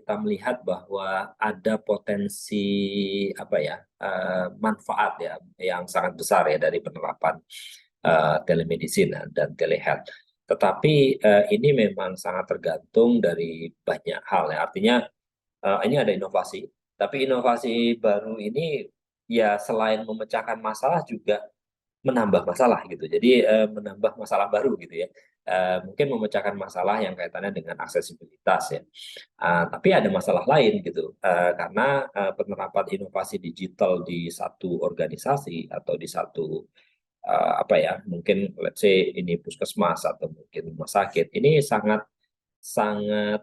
kita melihat bahwa ada potensi manfaat ya yang sangat besar ya dari penerapan telemedicine dan telehealth. Tetapi ini memang sangat tergantung dari banyak hal ya. Artinya ini ada inovasi, tapi inovasi baru ini ya selain memecahkan masalah juga menambah masalah gitu. Jadi menambah masalah baru gitu ya. Mungkin memecahkan masalah yang kaitannya dengan aksesibilitas ya. Tapi ada masalah lain gitu. Karena penerapan inovasi digital di satu organisasi atau di satu mungkin let's say ini puskesmas atau mungkin rumah sakit ini sangat sangat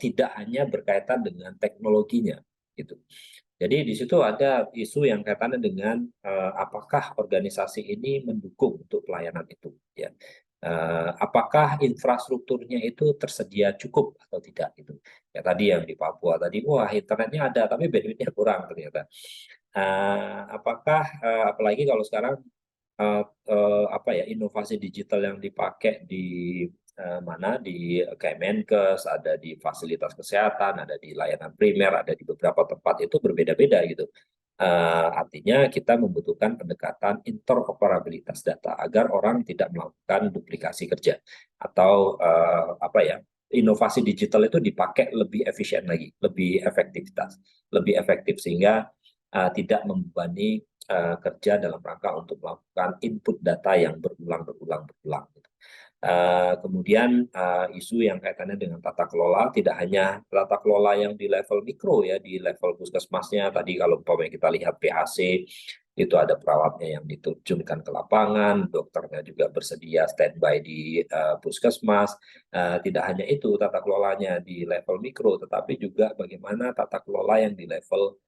tidak hanya berkaitan dengan teknologinya gitu. Jadi di situ ada isu yang kaitannya dengan apakah organisasi ini mendukung untuk pelayanan itu, ya. Apakah infrastrukturnya itu tersedia cukup atau tidak gitu. Ya tadi yang di Papua tadi, wah internetnya ada tapi bandwidth-nya kurang ternyata. Apalagi kalau sekarang inovasi digital yang dipakai di di Kemenkes, ada di fasilitas kesehatan, ada di layanan primer, ada di beberapa tempat itu berbeda-beda gitu. Artinya kita membutuhkan pendekatan interoperabilitas data agar orang tidak melakukan duplikasi kerja atau inovasi digital itu dipakai lebih efisien lagi, lebih efektif sehingga tidak membebani kerja dalam rangka untuk melakukan input data yang berulang. Kemudian isu yang kaitannya dengan tata kelola, tidak hanya tata kelola yang di level mikro ya, di level puskesmasnya tadi kalau umpamanya kita lihat PHC itu ada perawatnya yang diterjunkan ke lapangan, dokternya juga bersedia standby di puskesmas. Tidak hanya itu tata kelolanya di level mikro, tetapi juga bagaimana tata kelola yang di level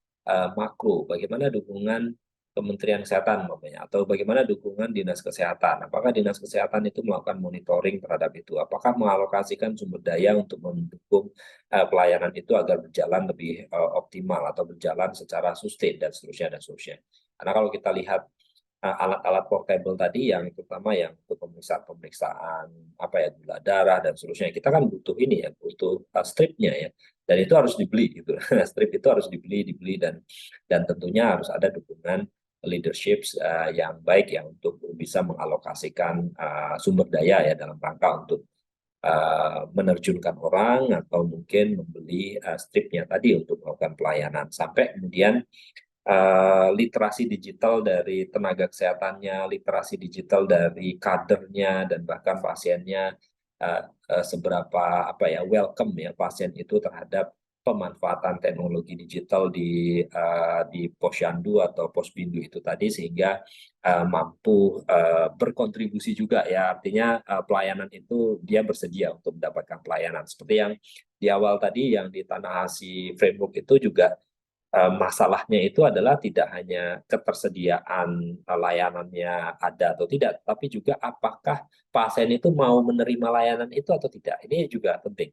makro, bagaimana dukungan Kementerian Kesehatan umpamanya, atau bagaimana dukungan Dinas Kesehatan. Apakah Dinas Kesehatan itu melakukan monitoring terhadap itu? Apakah mengalokasikan sumber daya untuk mendukung pelayanan itu agar berjalan lebih optimal atau berjalan secara sustain dan seterusnya. Karena kalau kita lihat alat-alat portable tadi yang terutama yang untuk pemeriksaan gula darah dan seterusnya, kita kan butuh ini ya, butuh stripnya ya, dan itu harus dibeli gitu. Strip itu harus dibeli dan tentunya harus ada dukungan leadership yang baik ya untuk bisa mengalokasikan sumber daya ya dalam rangka untuk menerjunkan orang atau mungkin membeli stripnya tadi untuk melakukan pelayanan sampai kemudian literasi digital dari tenaga kesehatannya, literasi digital dari kadernya dan bahkan pasiennya seberapa welcome ya pasien itu terhadap pemanfaatan teknologi digital di Posyandu atau Posbindu itu tadi sehingga mampu berkontribusi juga ya, artinya pelayanan itu dia bersedia untuk mendapatkan pelayanan seperti yang di awal tadi yang di Tanah Asi Framework itu juga masalahnya itu adalah tidak hanya ketersediaan layanannya ada atau tidak, tapi juga apakah pasien itu mau menerima layanan itu atau tidak. Ini juga penting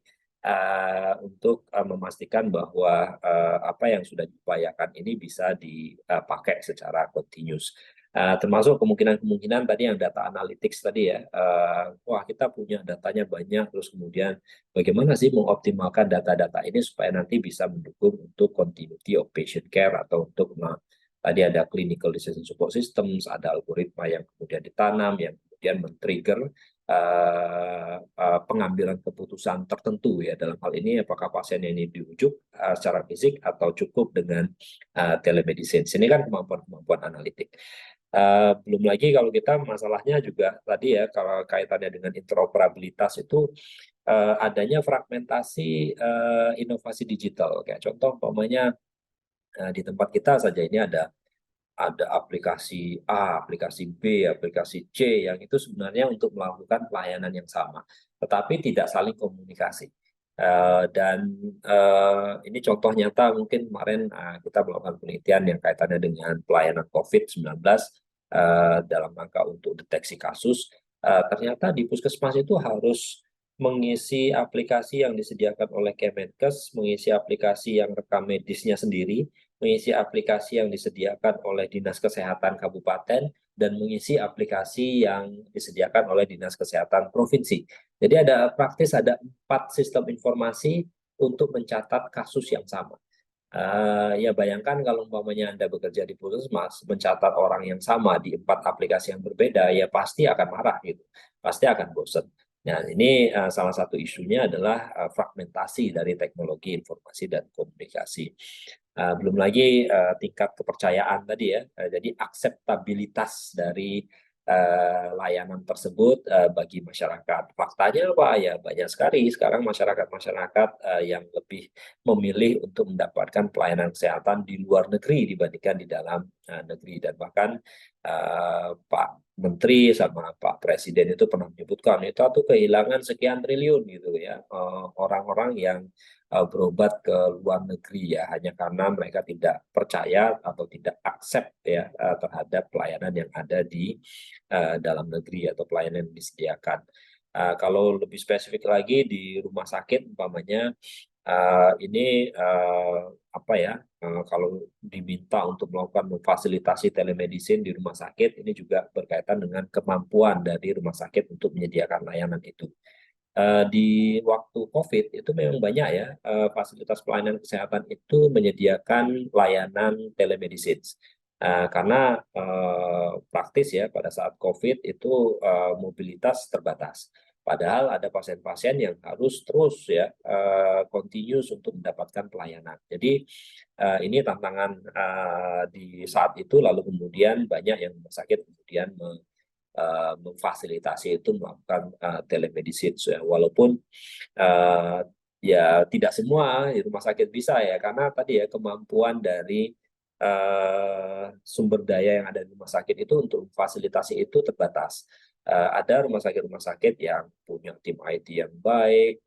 untuk memastikan bahwa apa yang sudah diupayakan ini bisa dipakai secara continuous. Termasuk kemungkinan-kemungkinan tadi yang data analytics tadi ya, wah kita punya datanya banyak, terus kemudian bagaimana sih mengoptimalkan data-data ini supaya nanti bisa mendukung untuk continuity of patient care atau untuk tadi ada clinical decision support systems, ada algoritma yang kemudian ditanam, yang kemudian men-trigger pengambilan keputusan tertentu ya dalam hal ini apakah pasien ini dirujuk secara fisik atau cukup dengan telemedicine. Ini kan kemampuan analitik. Belum lagi kalau kita masalahnya juga tadi ya kalau kaitannya dengan interoperabilitas itu adanya fragmentasi inovasi digital. Kayak contoh umpamanya di tempat kita saja ini ada aplikasi A, aplikasi B, aplikasi C yang itu sebenarnya untuk melakukan pelayanan yang sama, tetapi tidak saling komunikasi. Dan ini contoh nyata mungkin kemarin kita melakukan penelitian yang kaitannya dengan pelayanan COVID-19 dalam rangka untuk deteksi kasus. Ternyata di puskesmas itu harus mengisi aplikasi yang disediakan oleh Kemenkes, mengisi aplikasi yang rekam medisnya sendiri, mengisi aplikasi yang disediakan oleh Dinas Kesehatan Kabupaten, dan mengisi aplikasi yang disediakan oleh Dinas Kesehatan Provinsi. Jadi ada 4 sistem informasi untuk mencatat kasus yang sama. Ya bayangkan kalau umpamanya Anda bekerja di Puskesmas, mencatat orang yang sama di 4 aplikasi yang berbeda, ya pasti akan marah gitu, pasti akan bosan. Nah, ini salah satu isunya adalah fragmentasi dari teknologi informasi dan komunikasi. Belum lagi tingkat kepercayaan tadi ya, jadi akseptabilitas dari layanan tersebut bagi masyarakat. Faktanya apa ya, banyak sekali sekarang masyarakat-masyarakat yang lebih memilih untuk mendapatkan pelayanan kesehatan di luar negeri dibandingkan di dalam negeri, dan bahkan Pak Menteri sama Pak Presiden itu pernah menyebutkan itu tuh kehilangan sekian triliun gitu ya, orang-orang yang berobat ke luar negeri ya hanya karena mereka tidak percaya atau tidak accept ya terhadap pelayanan yang ada di dalam negeri atau pelayanan yang disediakan. Kalau lebih spesifik lagi di rumah sakit umpamanya, ini apa ya, kalau diminta untuk melakukan memfasilitasi telemedicine di rumah sakit, ini juga berkaitan dengan kemampuan dari rumah sakit untuk menyediakan layanan itu. Di waktu COVID itu memang banyak ya, fasilitas pelayanan kesehatan itu menyediakan layanan telemedicine. Karena praktis ya pada saat COVID itu mobilitas terbatas. Padahal ada pasien-pasien yang harus terus ya continuous untuk mendapatkan pelayanan. Jadi ini tantangan di saat itu, lalu kemudian banyak yang rumah sakit kemudian memfasilitasi itu melakukan telemedicine ya. Walaupun uh, ya tidak semua di rumah sakit bisa ya, karena tadi ya kemampuan dari sumber daya yang ada di rumah sakit itu untuk memfasilitasi itu terbatas. Ada rumah sakit yang punya tim IT yang baik,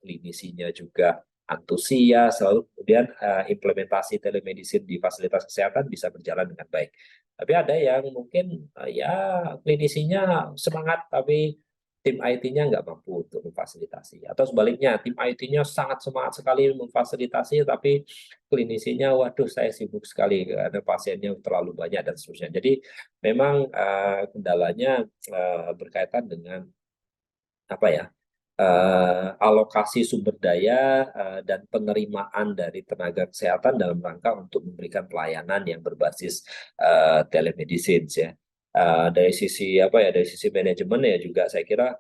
klinisinya juga antusias, lalu kemudian implementasi telemedicine di fasilitas kesehatan bisa berjalan dengan baik. Tapi ada yang mungkin ya klinisinya semangat, tapi tim IT-nya nggak mampu untuk memfasilitasi. Atau sebaliknya, tim IT-nya sangat semangat sekali memfasilitasi, tapi klinisinya, waduh saya sibuk sekali karena pasiennya terlalu banyak dan seterusnya. Jadi memang kendalanya berkaitan dengan apa ya, alokasi sumber daya dan penerimaan dari tenaga kesehatan dalam rangka untuk memberikan pelayanan yang berbasis telemedicine ya. Dari sisi apa ya, dari sisi manajemen ya juga saya kira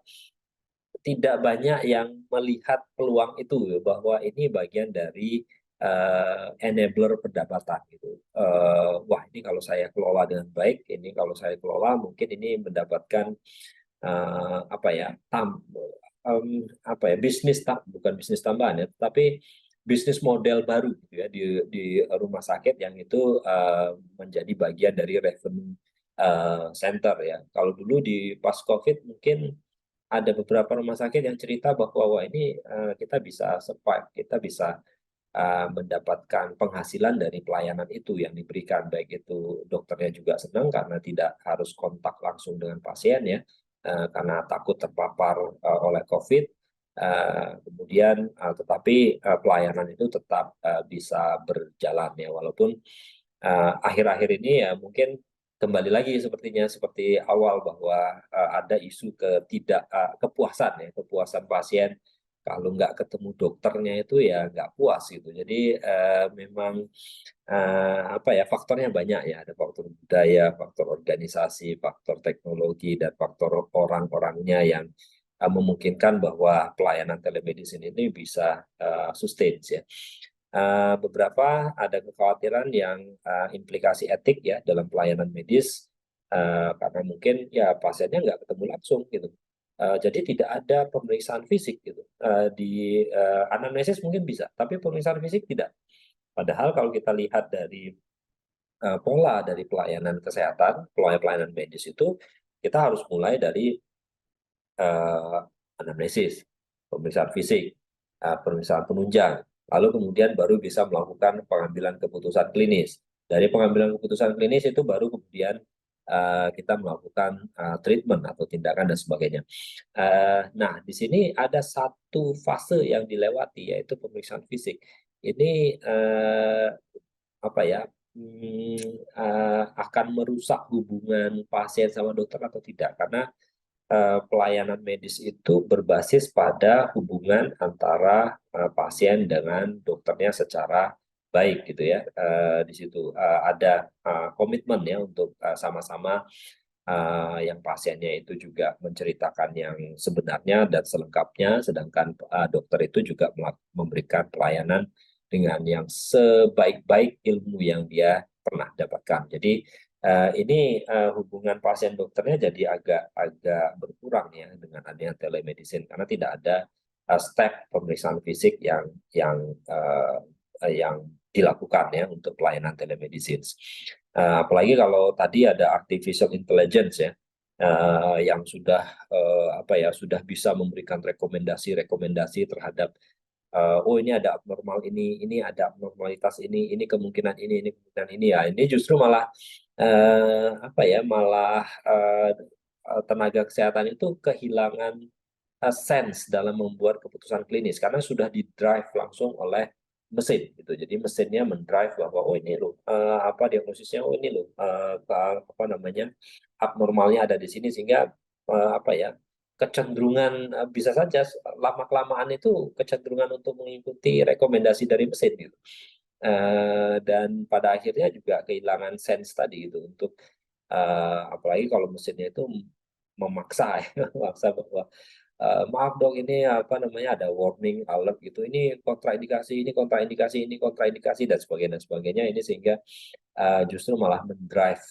tidak banyak yang melihat peluang itu bahwa ini bagian dari enabler pendapatan gitu. Wah, ini kalau saya kelola dengan baik, ini kalau saya kelola mungkin ini mendapatkan apa ya, apa ya, bukan bisnis tambahan ya, tapi bisnis model baru gitu ya di rumah sakit yang itu menjadi bagian dari revenue center ya. Kalau dulu di pas COVID mungkin ada beberapa rumah sakit yang cerita bahwa wah ini kita bisa survive, kita bisa mendapatkan penghasilan dari pelayanan itu yang diberikan, baik itu dokternya juga senang karena tidak harus kontak langsung dengan pasien ya, karena takut terpapar oleh COVID. Kemudian tetapi pelayanan itu tetap bisa berjalan ya, walaupun akhir-akhir ini ya mungkin kembali lagi sepertinya seperti awal bahwa ada isu kepuasan ya, kepuasan pasien kalau nggak ketemu dokternya itu ya nggak puas gitu. Jadi memang apa ya, faktornya banyak ya, ada faktor budaya, faktor organisasi, faktor teknologi, dan faktor orang-orangnya yang memungkinkan bahwa pelayanan telemedicine ini bisa sustain ya. Beberapa ada kekhawatiran yang implikasi etik ya dalam pelayanan medis, karena mungkin ya pasiennya nggak ketemu langsung gitu. Jadi tidak ada pemeriksaan fisik gitu. Di anamnesis mungkin bisa, tapi pemeriksaan fisik tidak. Padahal kalau kita lihat dari pola dari pelayanan kesehatan, pelayanan medis itu, kita harus mulai dari uh, anamnesis, pemeriksaan fisik, pemeriksaan penunjang, lalu kemudian baru bisa melakukan pengambilan keputusan klinis. Dari pengambilan keputusan klinis itu baru kemudian kita melakukan treatment atau tindakan dan sebagainya. Nah, di sini ada satu fase yang dilewati yaitu pemeriksaan fisik. Ini apa ya? akan merusak hubungan pasien sama dokter atau tidak, karena pelayanan medis itu berbasis pada hubungan antara pasien dengan dokternya secara baik gitu ya. Di situ ada komitmen ya untuk sama-sama yang pasiennya itu juga menceritakan yang sebenarnya dan selengkapnya, sedangkan dokter itu juga memberikan pelayanan dengan yang sebaik-baik ilmu yang dia pernah dapatkan. Jadi ini hubungan pasien dokternya jadi agak berkurang ya dengan adanya telemedicine, karena tidak ada step pemeriksaan fisik yang dilakukan ya untuk pelayanan telemedicine. Apalagi kalau tadi ada artificial intelligence ya, yang sudah apa ya, sudah bisa memberikan rekomendasi-rekomendasi terhadap oh ini ada abnormal ini ada abnormalitas ini kemungkinan ini kemungkinan ini ya. Ini justru malah apa ya, malah tenaga kesehatan itu kehilangan sense dalam membuat keputusan klinis, karena sudah di drive langsung oleh mesin gitu. Jadi mesinnya mendrive bahwa oh ini loh apa diagnosisnya, oh ini loh apa namanya, abnormalnya ada di sini, sehingga apa ya, kecenderungan bisa saja lama kelamaan itu kecenderungan untuk mengikuti rekomendasi dari mesin gitu. Dan pada akhirnya juga kehilangan sense tadi gitu untuk apalagi kalau mesinnya itu memaksa ya, memaksa bahwa maaf dok ini apa namanya ada warning alert gitu, ini kontraindikasi dan sebagainya, ini sehingga justru malah mendrive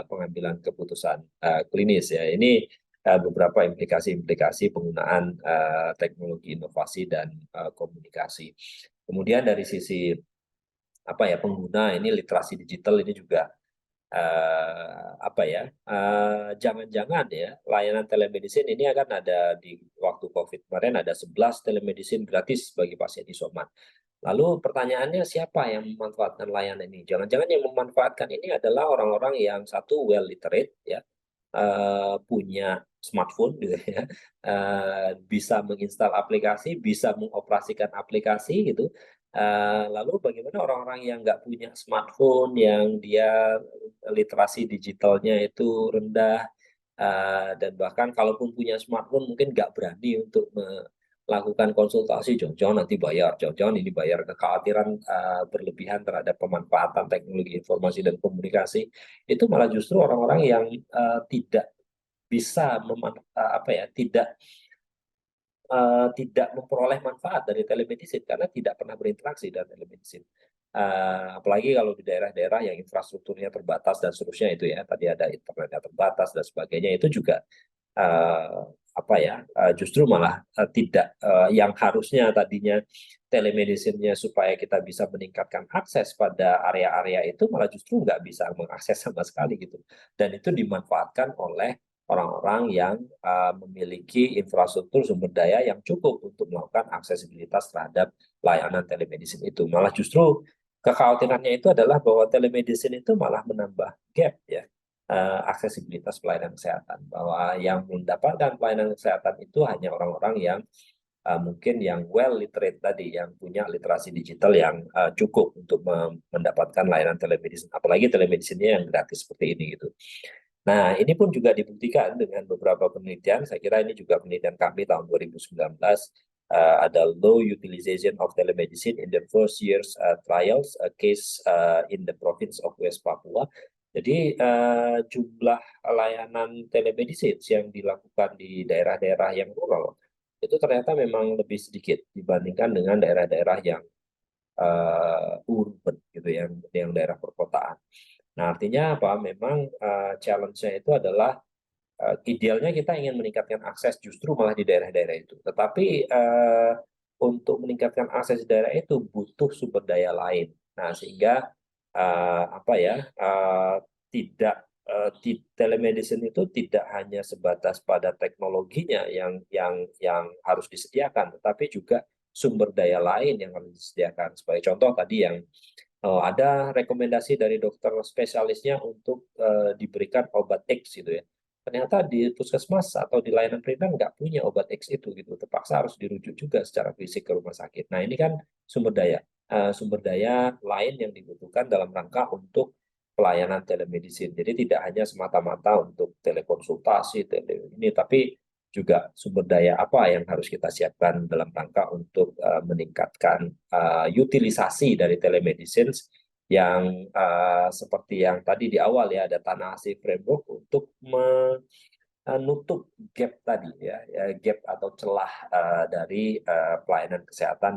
pengambilan keputusan klinis ya. Ini beberapa implikasi-implikasi penggunaan teknologi inovasi dan komunikasi. Kemudian dari sisi apa ya, pengguna, ini literasi digital ini juga apa ya, jangan-jangan ya layanan telemedicine ini akan ada di waktu COVID kemarin, ada 11 telemedicine gratis bagi pasien isoman. Lalu pertanyaannya, siapa yang memanfaatkan layanan ini? Jangan-jangan yang memanfaatkan ini adalah orang-orang yang satu well literate ya, punya smartphone gitu ya, bisa menginstal aplikasi, bisa mengoperasikan aplikasi gitu. Lalu bagaimana orang-orang yang nggak punya smartphone, yang dia literasi digitalnya itu rendah, dan bahkan kalaupun punya smartphone mungkin nggak berani untuk melakukan konsultasi, jangan-jangan nanti bayar, jangan-jangan ini bayar, kekhawatiran berlebihan terhadap pemanfaatan teknologi informasi dan komunikasi, itu malah justru orang-orang yang tidak bisa apa ya, tidak memperoleh manfaat dari telemedicine karena tidak pernah berinteraksi dengan telemedicine. Apalagi kalau di daerah-daerah yang infrastrukturnya terbatas dan seterusnya itu ya, tadi ada internetnya terbatas dan sebagainya, itu juga apa ya, justru malah tidak, yang harusnya tadinya telemedicine-nya supaya kita bisa meningkatkan akses pada area-area itu, malah justru nggak bisa mengakses sama sekali gitu. Dan itu dimanfaatkan oleh orang-orang yang memiliki infrastruktur sumber daya yang cukup untuk melakukan aksesibilitas terhadap layanan telemedicine itu. Malah justru kekhawatirannya itu adalah bahwa telemedicine itu malah menambah gap ya, aksesibilitas pelayanan kesehatan, bahwa yang mendapatkan pelayanan kesehatan itu hanya orang-orang yang mungkin yang well literate tadi, yang punya literasi digital yang cukup untuk mendapatkan layanan telemedicine, apalagi telemedicine-nya yang gratis seperti ini gitu. Nah, ini pun juga dibuktikan dengan beberapa penelitian. Saya kira ini juga penelitian kami tahun 2019, ada low utilization of telemedicine in the first years trials case in the province of West Papua. Jadi jumlah layanan telemedicine yang dilakukan di daerah-daerah yang rural itu ternyata memang lebih sedikit dibandingkan dengan daerah-daerah yang urban gitu, yang daerah perkotaan. Nah, artinya apa? Memang challenge-nya itu adalah idealnya kita ingin meningkatkan akses justru malah di daerah-daerah itu. Tetapi untuk meningkatkan akses di daerah itu butuh sumber daya lain. Nah, sehingga apa ya, tidak telemedicine itu tidak hanya sebatas pada teknologinya yang harus disediakan, tetapi juga sumber daya lain yang harus disediakan. Sebagai contoh tadi yang ada rekomendasi dari dokter spesialisnya untuk diberikan obat X gitu ya. Ternyata di puskesmas atau di layanan primer nggak punya obat X itu gitu. Terpaksa harus dirujuk juga secara fisik ke rumah sakit. Nah, ini kan sumber daya. sumber daya lain yang dibutuhkan dalam rangka untuk pelayanan telemedicine. Jadi tidak hanya semata-mata untuk telekonsultasi, ini, tapi juga sumber daya apa yang harus kita siapkan dalam rangka untuk meningkatkan utilisasi dari telemedicine yang seperti yang tadi di awal ya, ada Tanah Asih Framework untuk menutup gap tadi ya, gap atau celah dari pelayanan kesehatan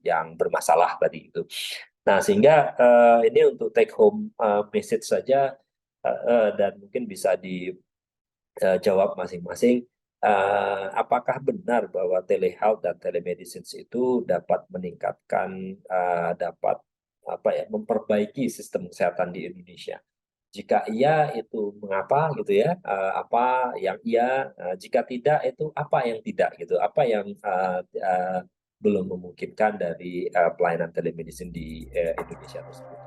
yang bermasalah tadi itu. Nah, sehingga ini untuk take home message saja, dan mungkin bisa dijawab masing-masing. Apakah benar bahwa telehealth dan telemedicine itu dapat meningkatkan, dapat apa ya, memperbaiki sistem kesehatan di Indonesia? Jika iya, itu mengapa gitu ya? Apa yang iya? Jika tidak, itu apa yang tidak gitu? Apa yang belum memungkinkan dari pelayanan telemedicine di Indonesia tersebut?